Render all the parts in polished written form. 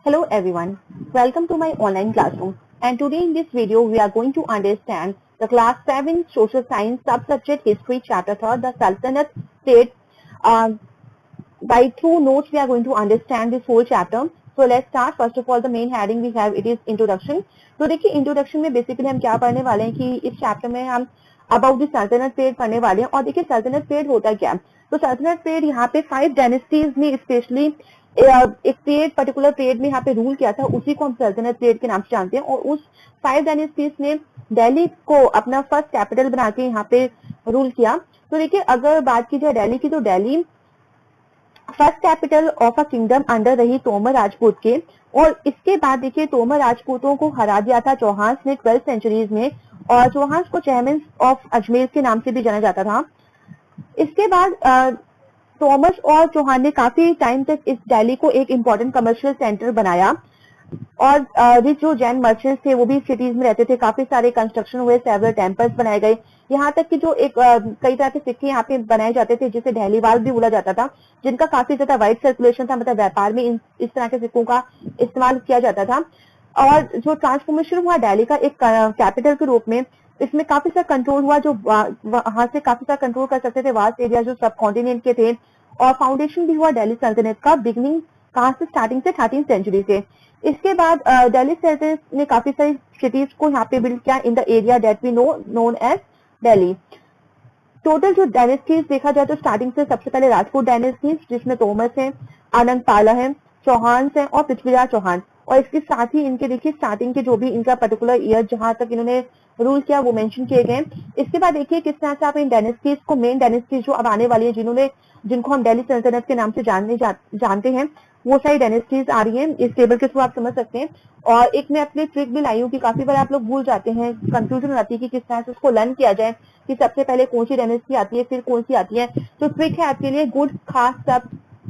Hello everyone, welcome to my online classroom, and today in this video we are going to understand the class 7 social science subsubject history chapter 3, the Sultanate state. By through notes we are going to understand this whole chapter. So let's start. First of all, the main heading we have, it is introduction. तो देखिए introduction में basically हम क्या पढ़ने वाले हैं कि इस चैप्टर में हम अबाउट द सल्तनत पीरियड पढ़ने वाले हैं। और देखिए सल्तनत पीरियड होता क्या है, तो सल्तनत पीरियड यहाँ पे 5 डायनेस्टीज ने स्पेशली एक पीरियड पर्टिकुलर पीरियड में यहाँ पे रूल किया था, उसी को हम सल्तनत पीरियड के नाम से जानते हैं। और उस 5 डायनेस्टीज ने दिल्ली को अपना फर्स्ट कैपिटल बना के यहाँ पे रूल किया। तो देखिए अगर बात की जाए दिल्ली की, तो Delhi first capital of a kingdom under रही तोमर राजपूत के। और इसके बाद देखिए तोमर राजपूतों को हरा दिया था चौहान ने 12th सेंचुरीज में, और चौहान को चेयरमैन ऑफ अजमेर के नाम से भी जाना जाता था। इसके बाद थॉमस और चौहान ने काफी टाइम तक इस दिल्ली को एक इम्पोर्टेंट कमर्शियल सेंटर बनाया। और जो जैन मर्चेंट्स थे वो भी सिटीज में रहते थे, काफी सारे कंस्ट्रक्शन हुए, सेवरल टेम्पल्स बनाए गए, यहाँ तक कि जो एक कई तरह के सिक्के यहाँ पे बनाए जाते थे जिसे दिल्लीवाल भी बोला जाता था, जिनका काफी ज्यादा वाइड सर्कुलेशन था, मतलब व्यापार में इस तरह के सिक्कों का इस्तेमाल किया जाता था। और जो ट्रांसफॉर्मेशन हुआ दिल्ली का एक कैपिटल के रूप में, इसमें काफी सारा कंट्रोल हुआ, जो वहां से काफी सारा कंट्रोल कर सकते थे वास्ट एरिया जो सब कॉन्टिनेंट के थे। और फाउंडेशन भी हुआ दिल्ली सल्तनत का, बिगनिंग कहां से, स्टार्टिंग से 13th सेंचुरी से। इसके बाद दिल्ली सल्तनत ने काफी सारी सिटीज को यहाँ पे बिल्ड किया in the area that we known as Delhi. Total जो डायनेस्टीज देखा जाए तो स्टार्टिंग से सबसे पहले राजपूत डायनेस्टीज, जिसमें तोमस है, आनंद पाला है, चौहान है और पृथ्वीराज चौहान। और इसके साथ ही इनके देखिए स्टार्टिंग के जो भी इनका पर्टिकुलर ईयर जहां तक इन्होंने रूल किया वो मेंशन किए गए। इसके बाद देखिए किस तरह से आप इन डायनेस्टीज को, मेन डायनेस्टीज जो अब आने वाली है, जिनको हम दिल्ली सल्तनत के नाम से जानते हैं, वो सारी डायनेस्टीज आ रही है। इस टेबल के थ्रू आप समझ सकते हैं। और एक मैं अपनी ट्रिक भी लाई हूँ कि काफी बार आप लोग भूल जाते हैं, कंफ्यूजन हो जाती है कि किस तरह से उसको लर्न किया जाए कि सबसे पहले कौन सी डायनेस्टी आती है फिर कौन सी आती है। तो ट्रिक है आपके लिए, गुड खास सब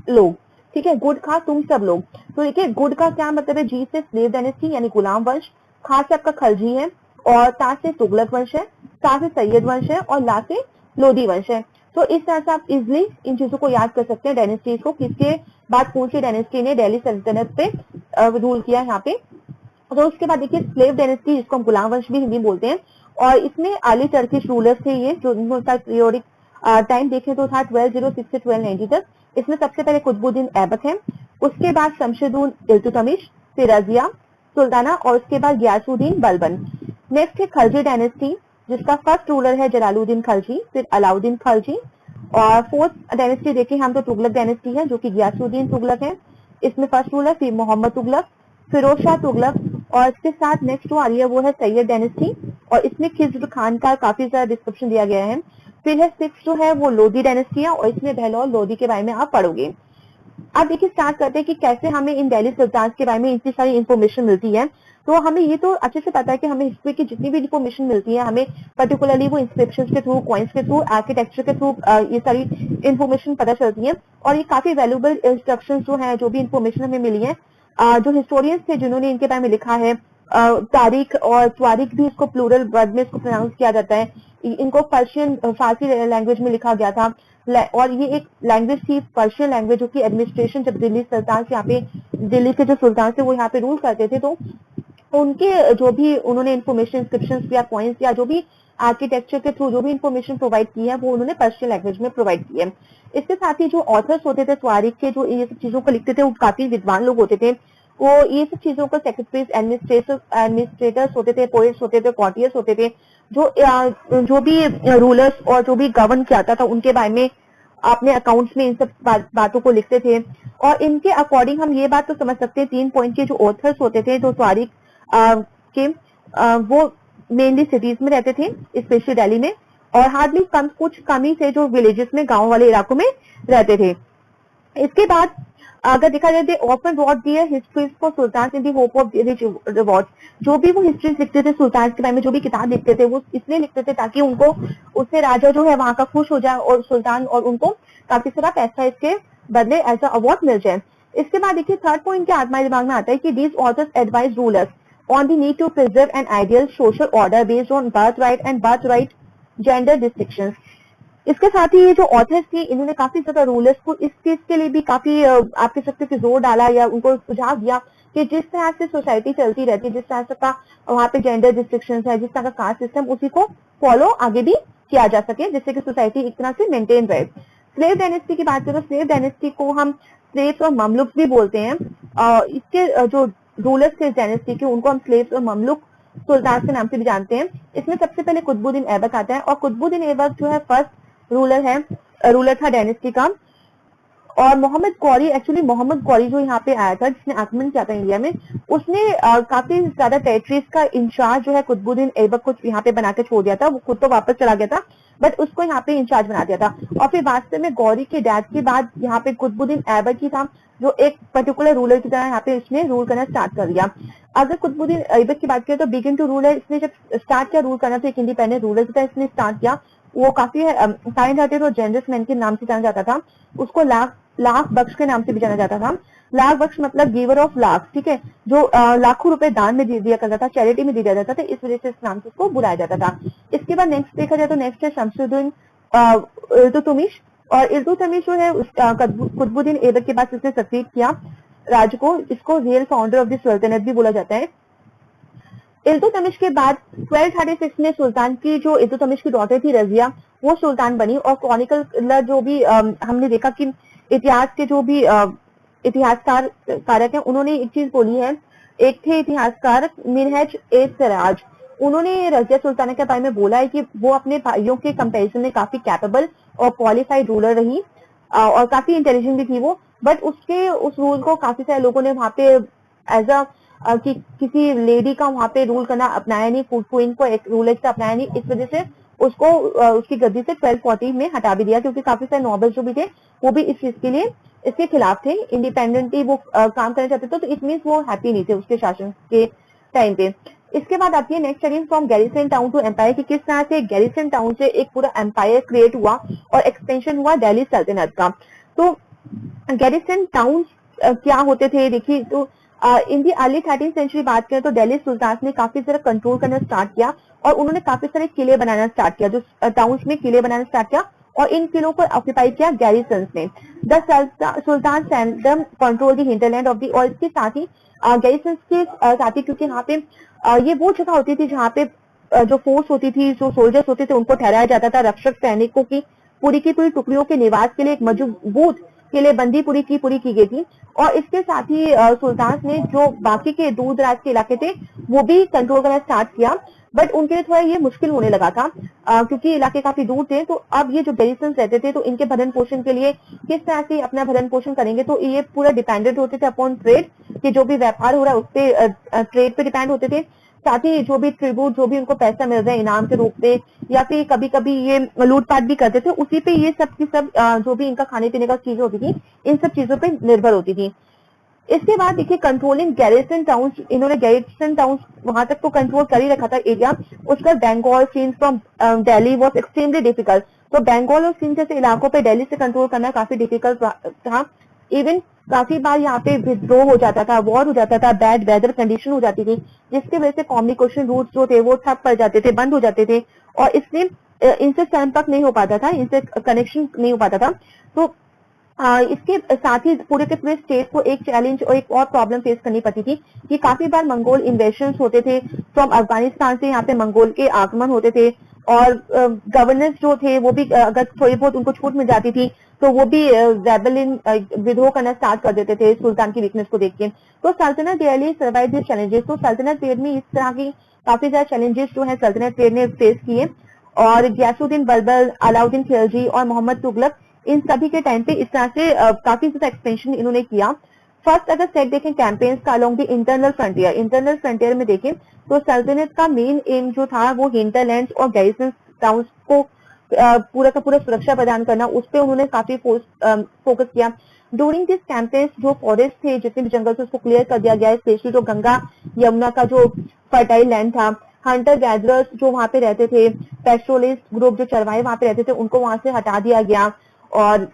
लोग, ठीक है, गुड खास तुम सब लोग। तो देखिए गुड का क्या मतलब है, जी से स्लेव डायनेस्टी यानी गुलाम वंश, खास आपका खलजी है, और ता से तुगलक वंश है, सा से सैयद वंश है, और ला से लोधी वंश है। तो इस तरह से आप इजिली इन चीजों को याद कर सकते हैं, डायनेस्टीज को, किसके बाद कौन सी डायनेस्टी ने दिल्ली सल्तनत पे रूल किया यहाँ पे। तो उसके बाद देखिए स्लेव डायनेस्टी, जिसको हम गुलाम वंश भी हिंदी बोलते हैं, और इसमें अर्ली टर्किश रूलर्स थे ये, जो उनका पीरियोडिक टाइम देखें तो था 1206 से 1290 तक। इसमें सबसे पहले कुतुबुद्दीन ऐबक है, उसके बाद शमशेदुन इल्तुतमिश, फिर रजिया सुल्ताना, और उसके बाद गियासुद्दीन बलबन। नेक्स्ट है खलजी डायनेस्टी, जिसका फर्स्ट रूलर है जलालुद्दीन खलजी, फिर अलाउद्दीन खलजी। और फोर्थ डायनेस्टी देखें हम तो तुगलक डायनेस्टी है, जो कि गियासुद्दीन तुगलक है, इसमें फर्स्ट रूलर फिर मोहम्मद तुगलक, फिरोज शाह तुगलक। और इसके साथ नेक्स्ट जो आ रही है वो है सैयद डायनेस्टी, और इसमें खिज्र खान का काफी सारा डिस्क्रिप्शन दिया गया है। फिर है सिक्स जो है वो लोधी डायनेस्टी है, और इसमें बहलौल लोधी के बारे में आप पढ़ोगे। अब देखिए स्टार्ट करते हैं कि कैसे हमें इन दिल्ली सुल्तान के बारे में इतनी सारी इन्फॉर्मेशन मिलती है। तो हमें ये तो अच्छे से पता है कि हमें हिस्ट्री की जितनी भी इन्फॉर्मेशन मिलती है, हमें पर्टिकुलरली वो इंस्क्रिप्शंस के थ्रू, कॉइन्स के थ्रू, आर्किटेक्चर के थ्रू ये सारी इन्फॉर्मेशन पता चलती है। और ये काफी वैल्यूएबल इंस्ट्रक्शन जो है, जो भी इन्फॉर्मेशन हमें मिली है, जो हिस्टोरियंस थे जिन्होंने इनके बारे में लिखा है, तारीख और त्वारीख भी इसको प्लूरल वर्ड में इसको प्रोनाउंस किया जाता है, इनको पर्शियन फारसी लैंग्वेज में लिखा गया था। और ये एक लैंग्वेज थी पर्शियन लैंग्वेज, जो कि एडमिनिस्ट्रेशन जब दिल्ली सुल्तान से यहाँ पे, दिल्ली के जो सुल्तान थे वो यहाँ पे रूल करते थे, तो उनके जो भी उन्होंने इन्फॉर्मेशन, इंस्क्रिप्शंस या पॉइंट्स या जो भी आर्किटेक्चर के थ्रू जो भी इन्फॉर्मेशन प्रोवाइड की है वो उन्होंने पर्शियन लैंग्वेज में प्रोवाइड की है। इसके साथ ही जो ऑथर्स होते थे तारीख के, जो ये सब चीजों को लिखते थे, वो काफी विद्वान लोग होते थे। वो ये सब चीजों को सेक्रेटरीज, एडमिनिस्ट्रेटर्स होते थे, पोएट्स होते थे, कॉटियर्स होते थे, जो भी रूलर्स और जो भी गवर्न किया था उनके बारे में अपने अकाउंट्स में इन सब बातों को लिखते थे। और इनके अकॉर्डिंग हम ये बात तो समझ सकते हैं, 3 पॉइंट के जो ऑथर्स होते थे, जो तारीख के वो मेनली सिटीज में रहते थे, स्पेशली दिल्ली में, और हार्डली कुछ कम ही थे जो विलेजेस में, गांव वाले इलाकों में रहते थे। इसके बाद अगर देखा जाए, they often wrote their histories for sultan in the hope of rich reward. जो भी वो हिस्ट्रीज लिखते थे सुल्तान के बारे में, जो भी किताब लिखते थे, वो इसलिए लिखते थे ताकि उनको, उससे राजा जो है वहां का खुश हो जाए, और सुल्तान और उनको काफी सारा पैसा इसके बदले एज अ अवार्ड मिल जाए। इसके बाद देखिए थर्ड पॉइंट के आत्मा दिमाग में आता है कि these authors advise rulers on the need to preserve an ideal social order based on birthright and birthright gender distinctions. इसके साथ ही ये जो ऑथर्स थे इन्होंने काफी ज्यादा रूलर्स को इस चीज के लिए भी काफी आप कह सकते हो कि जोर डाला या उनको सुझाव दिया कि जिस तरह से सोसाइटी चलती रहती है, जिस तरह से का वहाँ पे जेंडर रिस्ट्रिक्शन है, जिस तरह का कास्ट सिस्टम, उसी को फॉलो आगे भी किया जा सके, जिससे कि सोसाइटी एक तरह से मेंटेन रहे। स्लेव डायनेस्टी की बात करें तो स्लेव डायनेस्टी को हम स्लेव्स और ममलुक भी बोलते हैं। इसके जो रूलर्स थे डायनेस्टी के उनको हम स्लेव्स और ममलुक सुल्तान के नाम से भी जानते हैं। इसमें सबसे पहले कुतुबुद्दीन ऐबक आता है और कुतुबुद्दीन ऐबक जो है फर्स्ट रूलर था डायनेस्टी का। और मोहम्मद गौरी, एक्चुअली मोहम्मद गौरी जो यहाँ पे आया था जिसने आक्रमण किया था इंडिया में, उसने काफी ज्यादा टेरिटरीज का इंचार्ज जो है कुतुबुद्दीन ऐबक को यहाँ पे बना के छोड़ दिया था। वो खुद तो वापस चला गया था बट उसको यहाँ पे इंचार्ज बना दिया था। और फिर वास्तव में गौरी के डेथ के बाद यहाँ पे कुतुबुद्दीन ऐबक ही था जो एक पर्टिकुलर रूलर की तरह यहाँ पे इसने रूल करना स्टार्ट कर दिया। अगर कुतुबुद्दीन ऐबक की बात करें तो बिगिन टू रूलर, इसने जब स्टार्ट किया रूल करना तो एक इंडिपेंडेंट रूलर की तरह इसने स्टार्ट किया। वो काफी काइंड हार्टेड और जेनरस मैन के नाम से जाना जाता था। उसको लाख बख्श के नाम से भी जाना जाता था। लाख बख्श मतलब गिवर ऑफ लाख, ठीक है, जो लाखों रुपए दान में दिया करता था, चैरिटी में दिया जाता था, इस वजह से इस नाम से उसको बुलाया जाता था। इसके बाद नेक्स्ट देखा जाए तो नेक्स्ट है शमसुद्दीन इल्तुतमिश। और इल्तुतमिश जो है कुतुबुद्दीन ऐबक के बाद इसने सक्सीड किया राज को। इसको रियल फाउंडर ऑफ द सल्तनत भी बोला जाता है। इल्तुतमिश के बाद 1236 में सुल्तान की जो इल्तुतमिश की डॉटर थी रजिया, वो सुल्तान बनी। और क्रॉनिकल जो भी हमने देखा कि इतिहास के जो भी इतिहासकार कारक हैं उन्होंने एक चीज बोली है। एक थे इतिहासकार मिनहज ए सिराज, उन्होंने रजिया सुल्ताना के बारे में बोला है कि वो अपने भाइयों के कंपैरिजन में काफी कैपेबल और क्वालिफाइड रूलर रही और काफी इंटेलिजेंट भी थी वो। बट उसके उस रूल को काफी सारे लोगों ने वहां पे एज अ कि किसी लेडी का वहां पे रूल करना अपनाया नहीं, क्वीन को एक रूलर से अपनाया नहीं, इस वजह से उसको उसकी गद्दी से 1240 में हटा भी दिया, क्योंकि काफी सारे नॉबल्स जो भी थे वो भी इस चीज के लिए इसके खिलाफ थे। इंडिपेंडेंटली वो काम करना चाहते थे, तो इट मीन्स वो हैप्पी नहीं थे उसके शासन के टाइम पे। इसके बाद आती है next study from garrison town to empire, कि किस तरह से गैरिसन टाउन से एक पूरा एम्पायर क्रिएट हुआ और एक्सपेंशन हुआ दिल्ली सल्तनत का। तो गैरिसन टाउन क्या होते थे देखिए, तो इन दी अर्ली 13th सेंचुरी बात करें तो दिल्ली सुल्तान ने काफी सारा कंट्रोल करना स्टार्ट किया और उन्होंने काफी सारे किले बनाना स्टार्ट किया, जो टाउन्स में किले बनाना स्टार्ट किया और इन किलों पर ऑक्यूपाई किया गैरिसन्स ने। The sultan seldom control the hinterland of the, और इसके साथ ही गैरिसन्स के साथ ही, क्योंकि यहाँ पे ये वो जगह होती थी जहाँ पे जो फोर्स होती थी, जो सोल्जर्स होते थे, उनको ठहराया जाता था रक्षक सैनिकों की पूरी टुकड़ियों के निवास के लिए एक मजबूत किलेबंदी पूरी की गई थी। और इसके साथ ही सुल्तान ने जो बाकी के दूर दराज के इलाके थे वो भी कंट्रोल करना स्टार्ट किया, बट उनके लिए थोड़ा ये मुश्किल होने लगा था क्योंकि इलाके काफी दूर थे। तो अब ये जो गैरिसन्स रहते थे तो इनके भरण पोषण के लिए किस तरह से अपना भरण पोषण करेंगे, तो ये पूरा डिपेंडेंट होते थे अपॉन ट्रेड, कि जो भी व्यापार हो रहा है उस पे ट्रेड पे डिपेंड होते थे। साथ ही जो भी ट्रिब्यूट, जो भी उनको पैसा मिल रहा है इनाम के रूप में, या फिर कभी कभी ये लूटपाट भी करते थे, उसी पे ये सब की सब जो भी इनका खाने पीने का चीजें होती थी इन सब चीजों पे निर्भर होती थी। इसके बाद देखिए कंट्रोलिंग गैरिसन टाउन, इन्होंने गैरिसन टाउन वहां तक तो कंट्रोल कर ही रखा था एरिया। उसका Bengal Sindh from Delhi was extremely difficult. तो बंगाल और सिंध जैसे इलाकों पे दिल्ली से कंट्रोल करना काफी डिफिकल्ट था। इवन काफी बार यहाँ पे विद्रोह हो जाता था, वॉर हो जाता था, बैड वेदर कंडीशन हो जाती थी, जिसकी वजह से कम्युनिकेशन रूट जो थे वो ठप पड़ जाते थे, बंद हो जाते थे और इसलिए इनसे संपर्क नहीं हो पाता था, इनसे कनेक्शन नहीं हो पाता था। तो इसके साथ ही पूरे के पूरे स्टेट को एक चैलेंज और एक और प्रॉब्लम फेस करनी पड़ती थी कि काफी बार मंगोल इन्वेशन होते थे फ्रॉम अफगानिस्तान से, यहाँ पे मंगोल के आगमन होते थे और गवर्नर्स जो थे वो भी अगर थोड़ी बहुत उनको छूट मिल जाती थी तो वो भी रेबेलियन विद्रोह करना स्टार्ट कर देते थे सुल्तान की वीकनेस को देख के। तो सल्तनत दिल्ली सर्वाइव दिस चैलेंजेस। तो सल्तनत पीरियड में इस तरह की काफी सारे चैलेंजेस जो है सल्तनत पीरियड ने फेस किए और गयासुद्दीन बलबल, अलाउद्दीन खिलजी और मोहम्मद तुगलक, इन सभी के टाइम पे इस तरह से काफी ज्यादा एक्सपेंशन इन्होंने किया। फर्स्ट अगर सेट देखें कैंपेन्स का अलोंग द इंटरनल फ्रंटियर में देखें तो सल्तनत का मेन एम जो था वो हिंटरलैंड और गैरिसन टाउन्स को पूरा का पूरा सुरक्षा प्रदान करना, उस पर उन्होंने काफी फोकस किया। ड्यूरिंग दिस कैंपेन्स जो फॉरेस्ट थे, जितने भी जंगल थे, उसको क्लियर कर दिया गया, स्पेशली जो गंगा यमुना का जो फर्टाइल लैंड था। हंटर गैदरर्स जो वहां पे रहते थे, पेस्ट्रोलिस्ट ग्रुप जो चरवाहे वहां पे रहते थे, उनको वहां से हटा दिया गया। और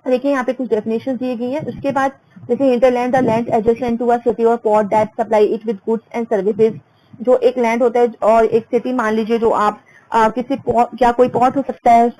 देखिए यहाँ पे कुछ डेफिनेशन दी गई है। उसके बाद देखिए hinterland, the land adjacent to a city और port that supply it with goods and services. जो एक लैंड होता है और एक सिटी मान लीजिए जो आप किसी पोर्ट या कोई पोर्ट हो सकता है,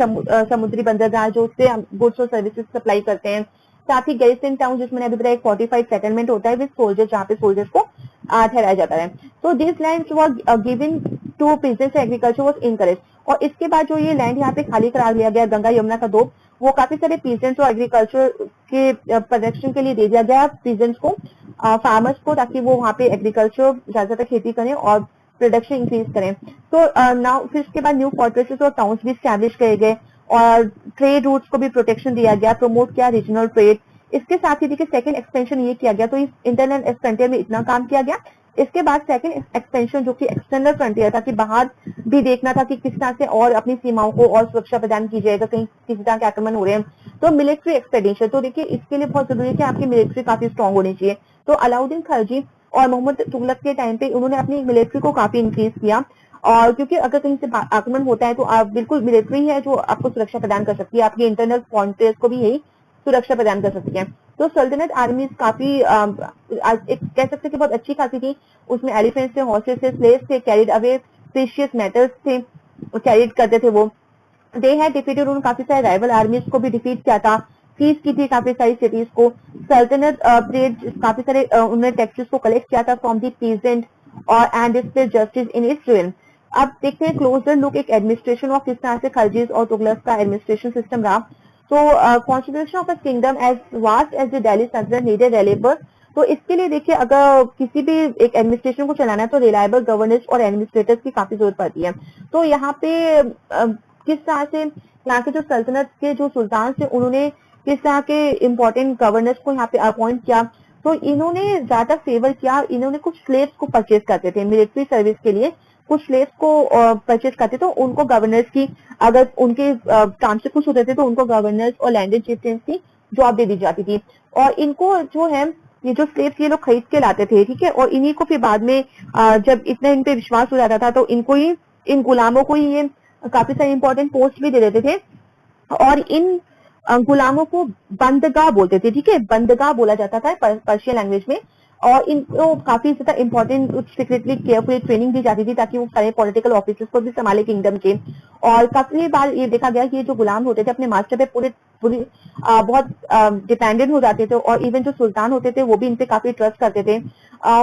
समुद्री बंदरगाह जो उससे गुड्स और सर्विसेज सप्लाई करते हैं। साथ ही गैरिसन टाउन जिसमें अभी बताया फोर्टिफाइड सेटलमेंट होता है विद सोल्जर्स, जहाँ पे सोल्जर्स को ठहराया जाता है। तो this land was given to peasants, agriculture was encourage. और इसके बाद जो ये लैंड यहाँ पे खाली करा लिया गया गंगा यमुना का दो, वो काफी सारे पीजेंट्स और एग्रीकल्चर के प्रोडक्शन के लिए दे दिया गया पीजेंट्स को, फार्मर्स को, ताकि वो वहाँ पे एग्रीकल्चर ज्यादातर खेती करें और प्रोडक्शन इंक्रीज करें। तो नाउ फिर इसके बाद न्यू फोर्ट्रेसेस और टाउन्स भी स्टैब्लिश किए गए और ट्रेड रूट्स को भी प्रोटेक्शन दिया गया, प्रमोट किया रीजनल ट्रेड। इसके साथ ही देखिए सेकंड एक्सपेंशन ये किया गया, तो इस इंटरनल फ्रंटियर में इतना काम किया गया। इसके बाद सेकंड एक्सपेंशन जो कि एक्सटर्नल फ्रंटियर था, कि बाहर भी देखना था कि किस तरह से और अपनी सीमाओं को और सुरक्षा प्रदान की जाएगा, कहीं किसी तरह के आक्रमण हो रहे हैं। तो मिलिट्री एक्सपेडिशन, तो देखिए इसके लिए बहुत जरूरी है कि आपकी मिलिट्री काफी स्ट्रांग होनी चाहिए। तो अलाउद्दीन खिलजी और मोहम्मद तुगलक के टाइम पे उन्होंने अपनी मिलिट्री को काफी इंक्रीज किया, और क्योंकि अगर कहीं से आक्रमण होता है तो आप बिल्कुल मिलिट्री है जो आपको सुरक्षा प्रदान कर सकती है, आपकी इंटरनल फ्रंटियर्स को भी यही सुरक्षा प्रदान कर सकती है। तो सल्तनत आर्मीज काफी एक कह सकते हैं कि बहुत अच्छी खासी थी। उसमें एलिफेंट्स थे, हॉर्सेस थे, स्लेव्स थे, कैरिड अवे प्रीशियस मेटल्स थे, कैरिड करते थे वो। दे हैड डिफीटेड, उन्होंने काफी सारे राइवल आर्मीज को भी डिफीट किया था, सीज की थी काफी सारी सिटीज को। सल्तनत काफी सारे उन्होंने टैक्सेस को कलेक्ट किया था फ्रॉम दी पीजेंट और and display justice in its रूइन। अब देखते हैं क्लोजर लुक एक एडमिनिस्ट्रेशन और किस तरह से खलजीज और तुगलक का एडमिनिस्ट्रेशन सिस्टम रहा। तो constitution of a kingdom as vast as the Delhi sultanate needed reliable. तो इसके लिए देखिए अगर किसी भी एक एडमिनिस्ट्रेशन को चलाना है तो रिलायबल गवर्नेंस और एडमिनिस्ट्रेटर्स की काफी जरूरत पड़ती है। तो यहाँ पे किस तरह से यहाँ के जो सल्तनत के जो सुल्तान थे उन्होंने किस तरह के इम्पोर्टेंट गवर्नर्स को यहाँ पे अपॉइंट किया, तो इन्होंने ज्यादा फेवर किया, इन्होंने कुछ स्लेव्स को परचेज करते थे मिलिट्री सर्विस के लिए, कुछ स्लेव्स को परचेज करते तो उनको गवर्नर्स की, अगर उनके काम से खुश होते थे तो उनको गवर्नर्स और लैंडेड चिफ्टेंस की जॉब दे दी जाती थी। और इनको जो है ये जो स्लेव्स ये लोग खरीद के लाते थे, ठीक है, और इन्हीं को फिर बाद में जब इतना इन पे विश्वास हो जाता था तो इनको ही, इन गुलामों को ही ये काफी सारे इंपॉर्टेंट पोस्ट भी दे देते थे। और इन गुलामों को बंदगाह बोलते थे, ठीक है, बंदगाह बोला जाता था पर्शियन लैंग्वेज में। और इनको काफी ज्यादा इंपॉर्टेंट सीक्रेटली केयरफुली ट्रेनिंग दी जाती थी ताकि वो सारे पॉलिटिकल ऑफिसर्स को भी संभाले किंगडम के। और काफी बार ये देखा गया कि ये जो गुलाम होते थे अपने मास्टर पे पूरी बहुत डिपेंडेंट हो जाते थे, और इवन जो सुल्तान होते थे वो भी इन पे काफी ट्रस्ट करते थे।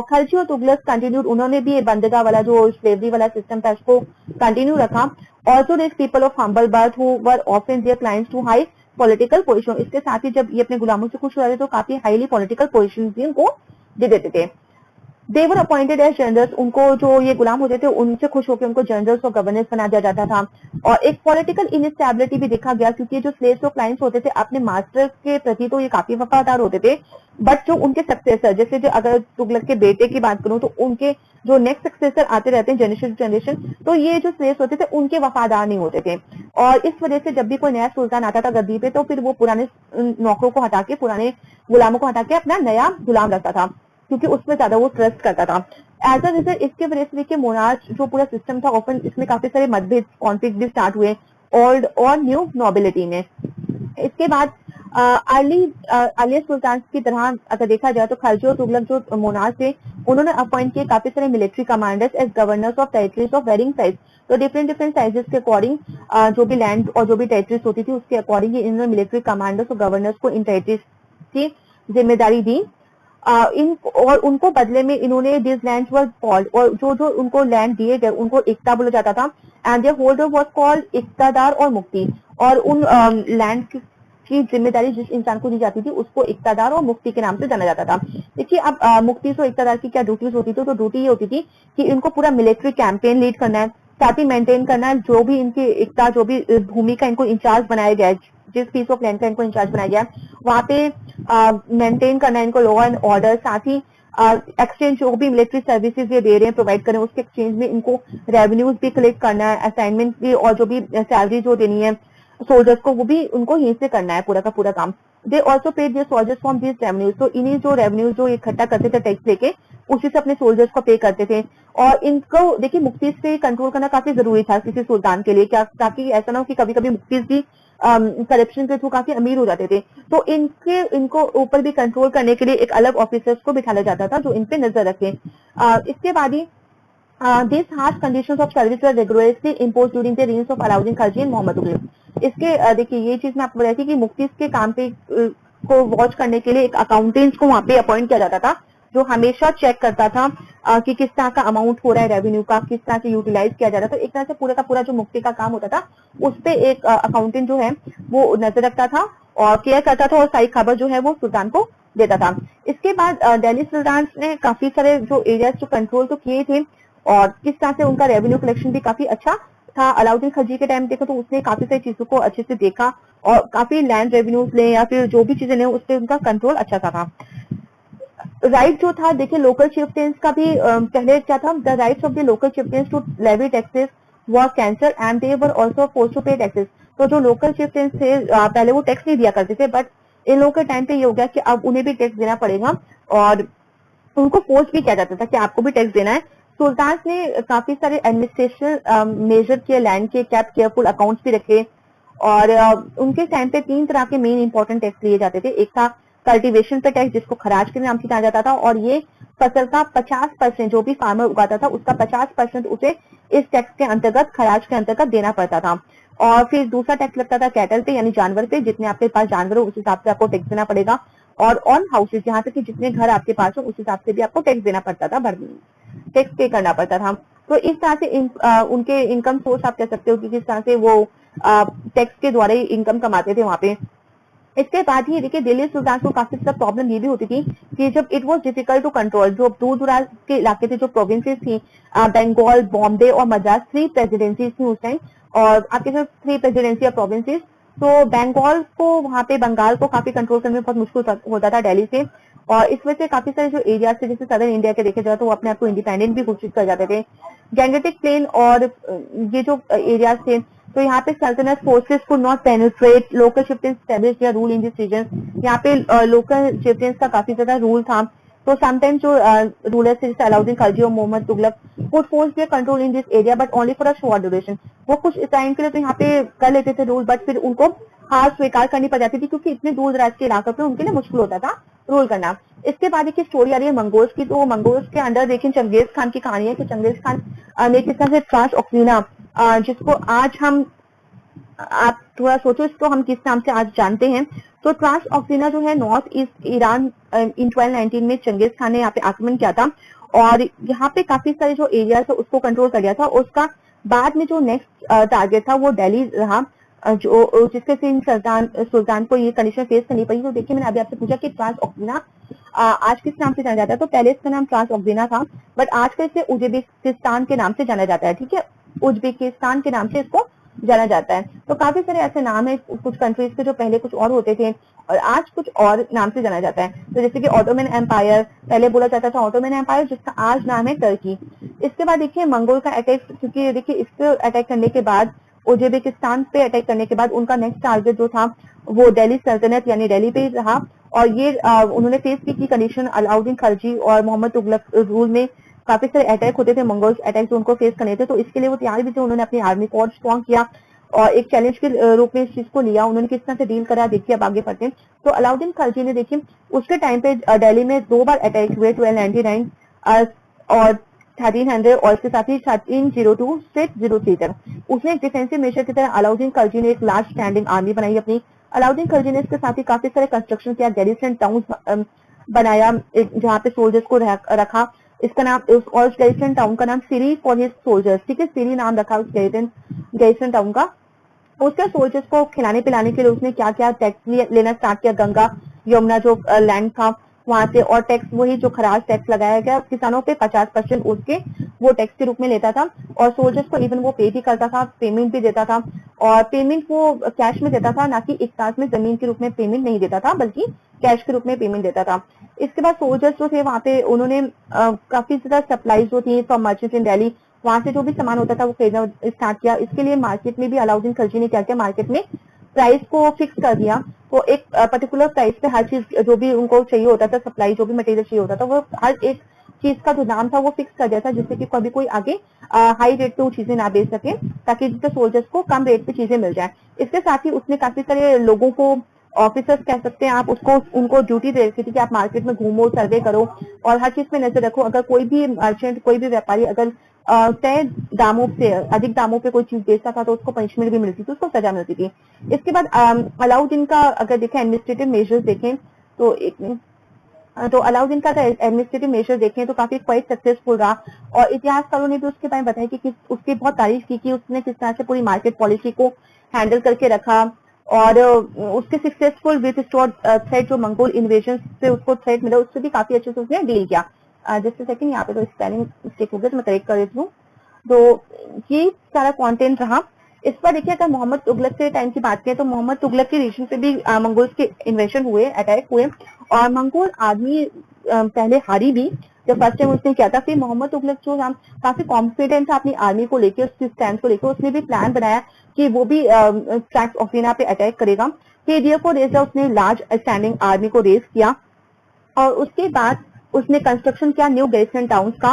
खलजी और तुगलक कंटिन्यूड, उन्होंने भी ये बंदगाह वाला जो स्लेवरी वाला सिस्टम था उसको कंटिन्यू रखा। Also this people of humble birth who were often their clients to high political position. इसके साथ ही जब ये अपने गुलामों से खुश हो जाते तो काफी हाईली पॉलिटिकल पोजीशन भी उनको दे देते थे। दे वर अपॉइंटेड एज जनरल्स, उनको जो ये गुलाम होते थे उनसे खुश होकर उनको जनरल्स और गवर्नर्स बना दिया जाता था। और एक पॉलिटिकल इनस्टेबिलिटी भी देखा गया, क्योंकि जो स्लेव्स और क्लाइंट्स होते थे अपने मास्टर के प्रति तो ये काफी वफादार होते थे, बट जो उनके सक्सेसर, जैसे जो अगर तुगलक के बेटे की बात करूं तो उनके जो नेक्स्ट सक्सेसर आते रहते हैं जनरेशन टू जनरेशन, तो ये जो स्लेव्स होते थे उनके वफादार नहीं होते थे। और इस वजह से जब भी कोई नया सुल्तान आता था गद्दी पे तो फिर वो पुराने नौकरों को हटा के, पुराने गुलामों को हटा के अपना नया गुलाम रखता था, क्योंकि उसमें ज्यादा वो ट्रस्ट करता था। एज अ रिजल्ट इसके वजह से देखिए मोनार्च जो पूरा सिस्टम था ओपन, इसमें काफी सारे मतभेद कॉन्फ्लिक्ट भी स्टार्ट हुए ओल्ड और न्यू नोबिलिटी में। इसके बाद अर्ली सुल्तान की तरह अगर देखा जाए तो खलजी और तुगलक जो मोनार्च थे उन्होंने अपॉइंट किए काफी सारे military commanders as governors of territories of varying size. तो डिफरेंट साइजेस के अकॉर्डिंग जो भी लैंड और जो भी टेरिटरीज होती थी उसके अकॉर्डिंग इन्होंने मिलिट्री कमांडर्स और गवर्नर्स को इन टेरिटरीज की जिम्मेदारी दी। इन और उनको बदले में इन्होंने दिस लैंड्स वर कॉल्ड, और जो जो उनको लैंड दिए गए उनको इक्ता बोला जाता था, and their holder was called iqtadar और मुक्ति। और उन लैंड की जिम्मेदारी जिस इंसान को दी जाती थी उसको इक्तादार और मुक्ति के नाम से जाना जाता था। देखिए अब मुक्ति और इक्तादार की क्या ड्यूटीज होती थी, तो ड्यूटी ये होती थी कि इनको पूरा मिलिट्री कैंपेन लीड करना है, साथ ही मेंटेन करना है जो भी इनकी इक्ता, जो भी भूमि का इनको इंचार्ज बनाया गया है, जिस पीस ऑफ लैंड का इनको इंचार्ज बनाया गया है वहां पे मेंटेन करना है इनको लॉ एंड ऑर्डर, साथ ही एक्सचेंज जो भी मिलिट्री सर्विसेज ये दे रहे हैं प्रोवाइड करें उसके एक्सचेंज में इनको रेवेन्यूज भी कलेक्ट करना है, असाइनमेंट भी, और जो भी सैलरी जो देनी है सोल्जर्स को वो भी उनको यहीं से करना है पूरा का पूरा काम। They also paid their soldiers from this revenues, तो इन्हीं जो रेवेन्यूज जो इकट्ठा करते थे टैक्स लेके उसी से अपने सोल्जर्स को पे करते थे। और इनको देखिए मुक्ति से कंट्रोल करना काफी जरूरी था किसी सुल्तान के लिए, क्या ताकि ऐसा ना हो कि कभी कभी मुक्ति भी करप्शन के थ्रू काफी अमीर हो जाते थे, तो इनको ऊपर भी कंट्रोल करने के लिए एक अलग ऑफिसर्स को बिठाया जाता था जो इन पे नजर रखें। इसके बाद ही These harsh conditions of service were rigorously imposed during the reigns of Alauddin Khilji and Mohammad Tughlaq. इसके देखिए ये चीज मैं आपको बताई थी कि मुफ्तीज के काम पे को वॉच करने के लिए एक अकाउंटेंट्स को वहां पे अपॉइंट किया जाता था, जो हमेशा चेक करता था कि किस तरह का अमाउंट हो रहा है रेवेन्यू का, किस तरह से यूटिलाइज किया जा रहा था। एक तरह से पूरा का पूरा जो मुफ्ती का काम होता था उस पे एक अकाउंटेंट जो है वो नजर रखता था और केयर करता था और सारी खबर जो है वो सुल्तान को देता था। इसके बाद दिल्ली सुल्तान ने काफी सारे जो एरियाज जो कंट्रोल तो किए थे और किस तरह से उनका रेवेन्यू कलेक्शन भी काफी अच्छा था। अलाउद्दीन खिलजी के टाइम देखो तो उसने काफी सारी चीजों को अच्छे से देखा और काफी लैंड रेवेन्यूज ले या फिर जो भी चीजें ले उस पर उनका कंट्रोल अच्छा था। राइट जो था देखिए लोकल चिफ्टेंस का भी पहले क्या था, the rights of the local chieftains to levy taxes were cancel and they were also force to pay taxes. तो जो लोकल चिफ्टेंस थे पहले वो टैक्स नहीं दिया करते थे, बट इन लोगों के टाइम पे ये हो गया कि अब उन्हें भी टैक्स देना पड़ेगा और उनको फोर्स भी किया जाता था कि आपको भी टैक्स देना है। सुल्तान ने काफी सारे एडमिनिस्ट्रेशन मेजर किए, लैंड के कैप केयरफुल अकाउंट्स भी रखे और उनके टाइम पे 3 तरह के मेन इंपॉर्टेंट टैक्स लिए जाते थे। एक था कल्टीवेशन पे टैक्स जिसको खराज के नाम से जाना जाता था और ये फसल का 50% जो भी फार्मर उगाता था उसका 50% उसे इस टैक्स के अंतर्गत खराज के अंतर्गत देना पड़ता था। और फिर दूसरा टैक्स लगता था कैटल पे यानी जानवर पे, जितने आपके पास जानवर हो उस हिसाब से आपको टैक्स देना पड़ेगा। और ऑन हाउसेज यहाँ तक कि जितने घर आपके पास हो उस हिसाब से भी आपको टैक्स देना पड़ता था, टैक्स पे करना पड़ता था। तो इस तरह से उनके इनकम सोर्स आप कह सकते हो कि किस तरह से वो टैक्स के द्वारा ही इनकम कमाते थे वहां पे। इसके बाद ही देखिए दिल्ली सुल्तान को काफी ज्यादा प्रॉब्लम ये भी होती थी कि जब it was difficult to control, जो दूर दराज के इलाके थे, जो प्रोविंसेस थी, बंगाल, बॉम्बे और मद्रास 3 प्रेसिडेंसीज थी उस टाइम और आपके साथ 3 प्रेसिडेंसी ऑफ प्रोविंसेस। तो बंगाल को वहां पे बंगाल को काफी कंट्रोल करने में बहुत मुश्किल होता था दिल्ली से और इस वजह से काफी सारे जो एरियाज थे जैसे सदर्न इंडिया के देखे जाए तो वो अपने आप को इंडिपेंडेंट भी घोषित कर जाते थे। गैंगेटिक प्लेन और ये जो एरियाज थे तो यहाँ पे सल्तनत फोर्सेस को नॉट पेनिट्रेट लोकल चिफ्टेंस एस्टैब्लिश या रूल इन दिस रीजन। यहाँ पे लोकल चिफ्टेंस का काफी ज्यादा रूल था। तो समटाइम्स जो रूलर्स थे जैसे अलाउद्दीन खिलजी और Mohammad Tughlaq could force their control in this area but only for a short duration. वो कुछ टाइम के लिए तो यहाँ पे कर लेते थे रूल, बट फिर उनको हार स्वीकार करनी पड़ जाती थी क्योंकि इतने दूर दराज के इलाकों पे उनके लिए मुश्किल होता था रूल करना। इसके बाद एक स्टोरी आ रही है मंगोल्स की। तो मंगोल्स के अंडर देखिए चंगेज खान की कहानी है कि चंगेज खान ने किस तरह से ट्रांस ऑक्सीना जिसको आज हम आप थोड़ा सोचो इसको हम किस नाम से आज जानते हैं। तो ट्रांस ऑक्सीना जो है नॉर्थ ईस्ट ईरान इन 1219 में चंगेज खान ने यहाँ पे आक्रमण किया था और यहाँ पे काफी सारे जो एरिया था उसको कंट्रोल कर लिया था। उसका बाद में जो नेक्स्ट टारगेट था वो दिल्ली रहा जो जिसके से सुल्तान को ये कंडीशन फेस करनी पड़ी। तो देखिए मैंने अभी आपसे पूछा कि ट्रांस ऑक्सीना आज किस नाम से जाना जाता है, तो पहले इसका नाम ट्रांस ऑक्सीना था बट आज इसे उज्बेकिस्तान के नाम से जाना जाता है। ठीक है, उज्बेकिस्तान के नाम से इसको जाना जाता है। तो काफी सारे ऐसे नाम है कुछ कंट्रीज के जो पहले कुछ और होते थे और आज कुछ और नाम से जाना जाता है। तो जैसे कि ऑटोमन एम्पायर पहले बोला जाता था ऑटोमन एम्पायर जिसका आज नाम है टर्की। इसके बाद देखिए मंगोल का अटैक, क्योंकि देखिए इसको अटैक करने के बाद उज्बेकिस्तान पे अटैक करने के बाद उनका नेक्स्ट टारगेट जो था वो दिल्ली सल्तनत यानी दिल्ली पे रहा और ये उन्होंने फेस की कंडीशन अलाउद्दीन खिलजी और मोहम्मद तुगलक रूल में काफी सारे अटैक होते थे, मंगोल्स अटैक जो उनको फेस करने थे। तो इसके लिए वो तैयार भी थे, उन्होंने अपनी आर्मी को और स्ट्रॉन्ग किया और एक चैलेंज के रूप में इस चीज को लिया। उन्होंने किस तरह से डील करा देखिए अब आगे बढ़ते हैं। तो अलाउद्दीन खिलजी ने देखिए उसके टाइम पे दिल्ली में 2 बार अटैक हुए 1299 और 1300 और इसके साथ ही 1302 से 03 तक। उसने एक डिफेंसिव मेजर की तरह अलाउद्दीन खिलजी ने एक लार्ज स्टैंडिंग आर्मी बनाई अपनी। अलाउद्दीन खिलजी ने इसके साथ ही काफी सारे कंस्ट्रक्शन किया, गैरिसन टाउन बनाया जहाँ पे सोल्जर्स को रखा। इसका नाम और गैरिसन टाउन का नाम सिरी फॉर हिज सोल्जर्स, ठीक है, सिरी नाम रखा उस गैरिसन टाउन का। उसके सोल्जर्स को खिलाने पिलाने के लिए उसने क्या क्या टैक्स लेना स्टार्ट किया, गंगा यमुना जो लैंड था वहां से, और टैक्स वही जो खराज टैक्स लगाया गया किसानों पे 50% उसके वो टैक्स के रूप में लेता था और सोल्जर्स को इवन वो पे भी करता था, पेमेंट भी देता था और पेमेंट वो कैश में देता था, ना कि एक साथ में जमीन के रूप में पेमेंट नहीं देता था बल्कि कैश के रूप में पेमेंट देता था। इसके बाद सोल्जर्स जो थे वहां पे उन्होंने काफी ज्यादा सप्लाई जो थी फ्रॉम मर्चेंट्स इन दिल्ली, वहां से जो भी सामान होता था वो खरीदना स्टार्ट किया। इसके लिए मार्केट में भी अलाउद्दीन खिलजी ने क्या किया, मार्केट में प्राइस को फिक्स कर दिया। तो एक पर्टिकुलर प्राइस पे हर चीज जो भी उनको चाहिए होता था, सप्लाई जो भी मटेरियल चाहिए होता था, वो हर एक चीज का जो दाम था वो फिक्स कर दिया था जिससे कि कभी कोई आगे हाई रेट पे वो चीजें ना बेच सके, ताकि जिससे सोल्जर्स को कम रेट पे चीजें मिल जाए। इसके साथ ही उसने काफी सारे लोगों को, ऑफिसर्स कह सकते हैं आप उसको, उनको ड्यूटी दे रखी थी कि आप मार्केट में घूमो, सर्वे करो और हर चीज पे नजर रखो। अगर कोई भी मर्चेंट, कोई भी व्यापारी अगर तय दामों से अधिक दामों पे कोई चीज बेचता था तो उसको पनिशमेंट भी मिलती थी, उसको सजा मिलती थी। इसके बाद अलाउद्दीन का अगर देखें एडमिनिस्ट्रेटिव मेजर्स देखें तो अलाउद्दीन का एडमिनिस्ट्रेटिव मेजर देखें तो काफी क्वाइट सक्सेसफुल रहा, और इतिहासकारों ने भी उसके बारे में बताया कि उसकी बहुत तारीफ की कि उसने किस तरह से पूरी मार्केट पॉलिसी को हैंडल करके रखा, और उसके सक्सेसफुल विद स्टोर थ्रेट जो मंगोल इन्वेजन से उसको थ्रेट मिला उससे भी काफी अच्छे से उसने डील किया। जस्ट सेकंड, यहाँ पे तो स्पेलिंग मिस्टेक हो गया तो मैं करेक्ट कर देती हूँ। तो ये सारा कंटेंट रहा। इस पर देखिए अगर मोहम्मद तुगलक के टाइम की बात करें तो मोहम्मद तुगलक के रीजन पे भी मंगोल्स के इन्वेशन हुए, अटैक हुए, और मंगोल आर्मी पहले हारी भी जब फर्स्ट टाइम उसने किया था। फिर मोहम्मद तुगलक जो काफी कॉन्फिडेंट था अपनी आर्मी को लेकर, उसकी स्टैंड को लेकर, उसने भी प्लान बनाया कि वो भी ट्रैक्स ऑफ पे अटैक करेगा। फिर उसने लार्ज स्टैंडिंग आर्मी को रेज किया, और उसके बाद उसने कंस्ट्रक्शन किया न्यू गैरिसन टाउन का,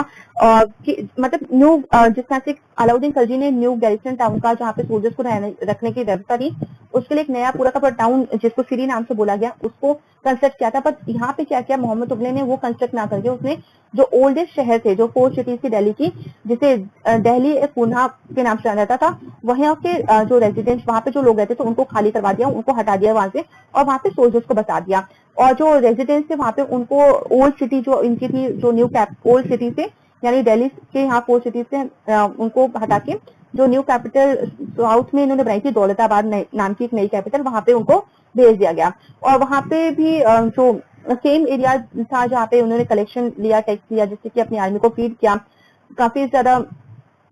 मतलब न्यू जिस तरह से अलाउद्दीन खिलजी ने न्यू गैरिसन टाउन का जहाँ पे सोल्जर्स को रखने की व्यवस्था थी, उसके लिए एक नया पूरा का पूरा टाउन जिसको सिरी नाम से बोला गया उसको कंस्ट्रक्ट किया था। पर यहाँ पे क्या किया मोहम्मद तुगलक ने, वो कंस्ट्रक्ट ना करके उसने जो ओल्डेस्ट शहर थे, जो 4 सिटीज थी दिल्ली की, जिसे दिल्ली पूना के नाम से जाना जाता था, वहाँ के जो रेजिडेंट्स वहाँ पे जो लोग रहते थे उनको खाली करवा दिया, उनको हटा दिया वहां से, और वहाँ पे सोल्जर्स को बसा दिया। और जो रेजिडेंट्स थे वहाँ पे उनको ओल्ड सिटी जो इनकी थी, जो न्यू ओल्ड सिटी से यानी दिल्ली के यहाँ 4 सिटीज से उनको हटा के जो न्यू कैपिटल साउथ में इन्होंने बनाई थी, दौलताबाद नाम की एक नई कैपिटल, वहां पे उनको भेज दिया गया। और वहां पे भी जो सेम एरिया था जहाँ पे उन्होंने कलेक्शन लिया, टैक्स लिया, जिससे कि अपनी आर्मी को फीड किया, काफी ज्यादा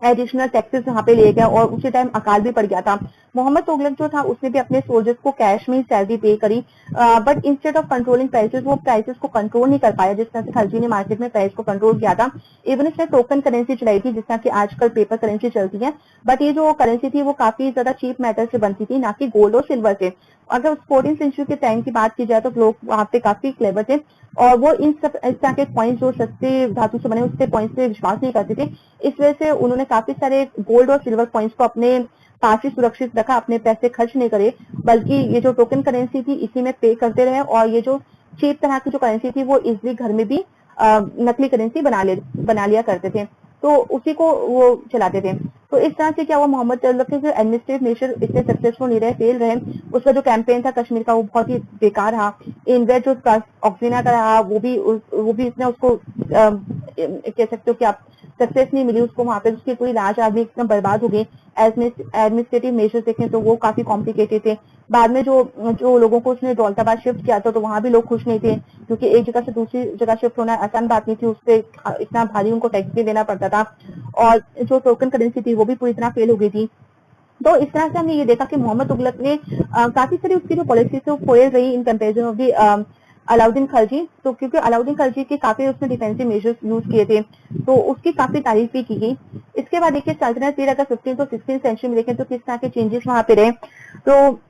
एडिशनल टैक्सेस यहाँ पे लिए गए, और उसी टाइम अकाल भी पड़ गया था। मोहम्मद तुगलक जो था उसने भी अपने सोल्जर्स को कैश में ही सैलरी पे करी, but instead of controlling prices वो प्राइसेस को कंट्रोल नहीं कर पाया जिस तरह से खिलजी ने मार्केट में प्राइस को कंट्रोल किया था। इवन इसने टोकन करेंसी चलाई थी जिस तरह की आजकल पेपर करेंसी चलती है, बट ये जो करेंसी थी वो काफी ज्यादा चीप मेटल से बनती थी, ना कि गोल्ड और सिल्वर से। अगर 14th सेंचुरी के टाइम की बात की जाए तो लोग वहाँ पे काफी क्लेवर थे, और वो इन सब इस तरह के पॉइंट जो सस्ते धातु से बने उसके पॉइंट पे विश्वास नहीं करते थे। इस वजह से उन्होंने काफी सारे गोल्ड और सिल्वर पॉइंट्स को अपने पास ही सुरक्षित रखा, अपने पैसे खर्च नहीं करे, बल्कि ये जो टोकन करेंसी थी इसी में पे करते रहे, और ये जो चीप तरह की जो करेंसी थी वो इजिली घर में भी नकली करेंसी बना लिया करते थे, तो उसी को वो चलाते थे। तो इस तरह से क्या हुआ, मोहम्मद तुगलक के जो एडमिनिस्ट्रेटिव मेजर इतने सक्सेसफुल नहीं रहे, फेल रहे। उसका जो कैंपेन था कश्मीर का वो बहुत ही बेकार रहा। इनवेट जो ऑक्सीना का रहा वो भी इसने उसको कह सकते हो कि आप सक्सेस नहीं मिली उसको, वहां पे उसकी पूरी राज आर्मी एकदम बर्बाद हो गई। एडमिनिस्ट्रेटिव मेजर्स देखें तो वो काफी कॉम्प्लिकेटेड थे। बाद में जो लोगों को उसने दौलताबाद शिफ्ट किया था तो वहां भी लोग खुश नहीं थे, क्योंकि एक जगह से दूसरी जगह शिफ्ट होना आसान बात नहीं थी, उससे इतना भारी उनको टैक्स भी देना पड़ता था, और जो टोकन करेंसी थी वो भी पूरी तरह फेल हो गई थी। तो इस तरह से हमने ये देखा कि मोहम्मद तुगलक ने काफी सारी उसकी जो पॉलिसी थी वो फेल रही in comparison of the Alauddin Khilji. तो क्योंकि अलाउद्दीन खिलजी के काफी उसने डिफेंसिव मेजर्स यूज किए थे तो उसकी काफी तारीफ भी की गई। इसके बाद देखिए सल्तनत पीरियड अगर 15th तो 16th सेंचुरी में देखें तो किस तरह के चेंजेस वहां पे रहे। तो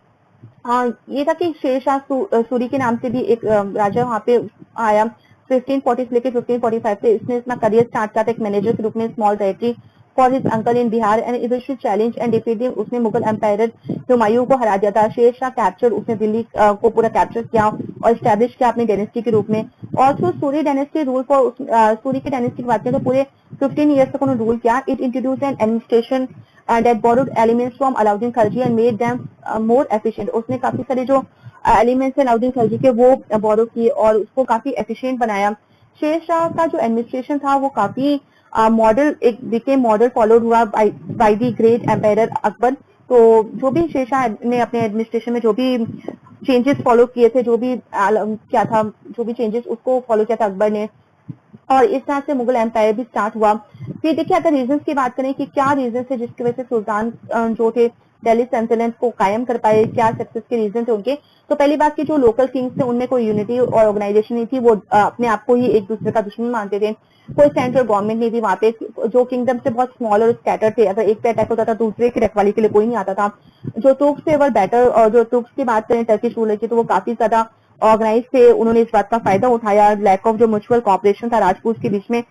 ये था कि शेरशाह सूरी के नाम से भी एक राजा वहां पे आया 1540 से लेकर 1545 से। इसने अपना करियर स्टार्ट किया था एक मैनेजर के रूप में small territory for his uncle in Bihar and eventually challenge and defeat him. उसने मुगल एम्पायर हुमायूं को हरा दिया था। शेरशाह कैप्चर, उसने दिल्ली को पूरा कैप्चर किया और स्टैब्लिश किया अपनी डायनेस्टी के रूप में। Also Suri dynasty rule for Suri की डायनेस्टी की बात करें तो पूरे 15 ईयर्स तक उन्होंने रूल किया। It introduce N administration that borrowed elements from Alauddin Khilji and made them more efficient। उसने काफी सारे जो एलिमेंट्स है अलाउद्दीन खिलजी के वो बोरो किए और उसको काफी एफिशिएंट बनाया। शेरशाह का जो एडमिनिस्ट्रेशन था वो काफी मॉडल मॉडल फॉलोड हुआ by the great empire Akbar. तो जो भी शेरशाह ने अपने एडमिनिस्ट्रेशन में जो भी चेंजेस फॉलो किए थे, जो भी क्या था, जो भी चेंजेस उसको फॉलो किया था अकबर ने, और इस तरह से मुगल एम्पायर भी स्टार्ट हुआ। फिर देखिए अगर रीजंस की बात करें कि क्या रीजन है जिसकी वजह से सुल्तान जो थे दिल्ली सल्तनत को कायम कर पाए, क्या सक्सेस के रीजन थे उनके। तो पहली बात की जो लोकल किंग्स थे उनमें कोई यूनिटी और ऑर्गेनाइजेशन नहीं थी, वो अपने आप को ही एक दूसरे का दुश्मन मानते थे। कोई सेंट्रल गवर्नमेंट नहीं थी वहां पे, जो किंगडम से बहुत स्मॉल और स्कैटर थे। अगर एक पे अटैक होता था दूसरे की रखवाली के लिए कोई नहीं आता था। जो तुर्क्स थे वर बेटर, और जो तुर्क्स की बात करें टर्किश रूलर की तो वो काफी ज्यादा ऑर्गेनाइज थे। उन्होंने इस बात का फायदा उठाया, लैक ऑफ जो म्यूचुअल कॉपरेशन था राजपूत के बीच में,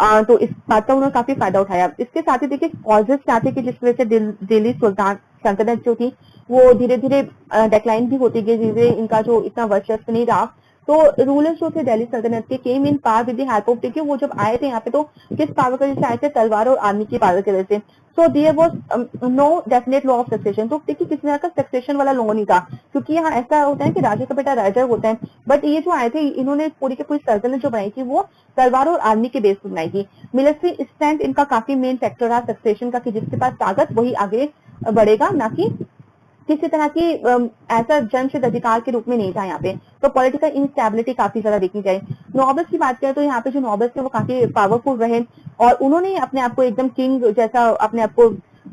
तो इस बात का उन्होंने काफी फायदा उठाया। इसके साथ ही देखिए कॉजेस क्या थे कि जिस वजह से दिल्ली सुल्तान सल्तनत जो थी वो धीरे धीरे डिक्लाइन भी होती गई, धीरे इनका जो इतना वर्चस्व नहीं रहा। तो रूलर्स जो थे दिल्ली सल्तनत के came in power with the help of, देखिए वो जब आए थे यहाँ पे तो किस पावर की वजह से आए थे, तलवार और आर्मी की पावर की वजह से। So there was no definite law of succession, तो देखिए किसी तरह का सक्सेशन वाला लॉ नहीं था, क्योंकि यहाँ ऐसा होता है कि राजा का बेटा राजा होता है, बट ये जो आए थे इन्होंने पूरी की पूरी सल्तनत जो बनाई थी वो तलवार और आर्मी के बेस पर बनाई थी। मिलिट्री स्ट्रेंथ इनका काफी मेन फैक्टर रहा सक्सेशन का, कि जिसके पास ताकत वही आगे बढ़ेगा, ना कि किसी तरह की ऐसा जन्मसिद्ध अधिकार के रूप में नहीं था यहाँ पे। तो पॉलिटिकल इंस्टेबिलिटी काफी ज्यादा देखी जाए। नॉबल्स की बात करें तो यहाँ पे जो नॉबल्स थे वो काफी पावरफुल रहे और उन्होंने अपने आप को एकदम किंग जैसा अपने आप को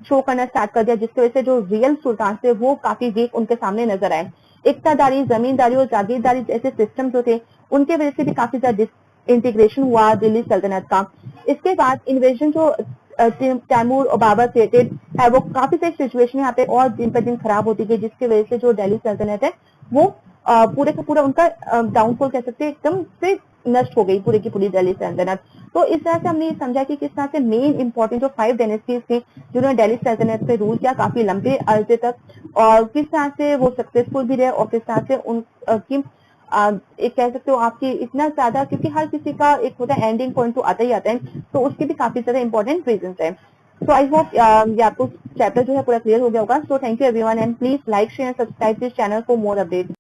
शो करना स्टार्ट कर दिया, जिसकी वजह से जो रियल सुल्तान थे वो काफी वीक उनके सामने नजर आए। इक्तादारी, जमींदारी और जागीरदारी जैसे सिस्टम जो थे उनके वजह से भी काफी ज्यादा इंटीग्रेशन हुआ दिल्ली सल्तनत का। इसके बाद इन्वेजन जो तैमूर और बाबर क्रिएटेड है, वो काफी सारी सिचुएशन यहाँ पे और दिन पर दिन खराब होती गई, जिसकी वजह से जो दिल्ली सल्तनत है वो पूरे का पूरा उनका डाउनफॉल कह सकते हैं, एकदम से नष्ट हो गई पूरी की पूरी दिल्ली सल्तनत। तो इस तरह से हमने ये समझा कि किस तरह से मेन इंपॉर्टेंट जो 5 डायनेस्टीज थी जिन्होंने दिल्ली सल्तनत पे रूल किया काफी लंबे अरसे तक, और किस तरह से वो सक्सेसफुल भी रहे और किस तरह से उनकी एक कह सकते हो आपकी इतना ज्यादा, क्योंकि हर किसी का एक होता है एंडिंग पॉइंट तो आता ही आता है, तो उसके भी काफी ज्यादा इंपॉर्टेंट रीजन है। सो आई होप ये आपको चैप्टर जो है पूरा क्लियर हो गया होगा। So thank you everyone and please like share subscribe this channel for more update.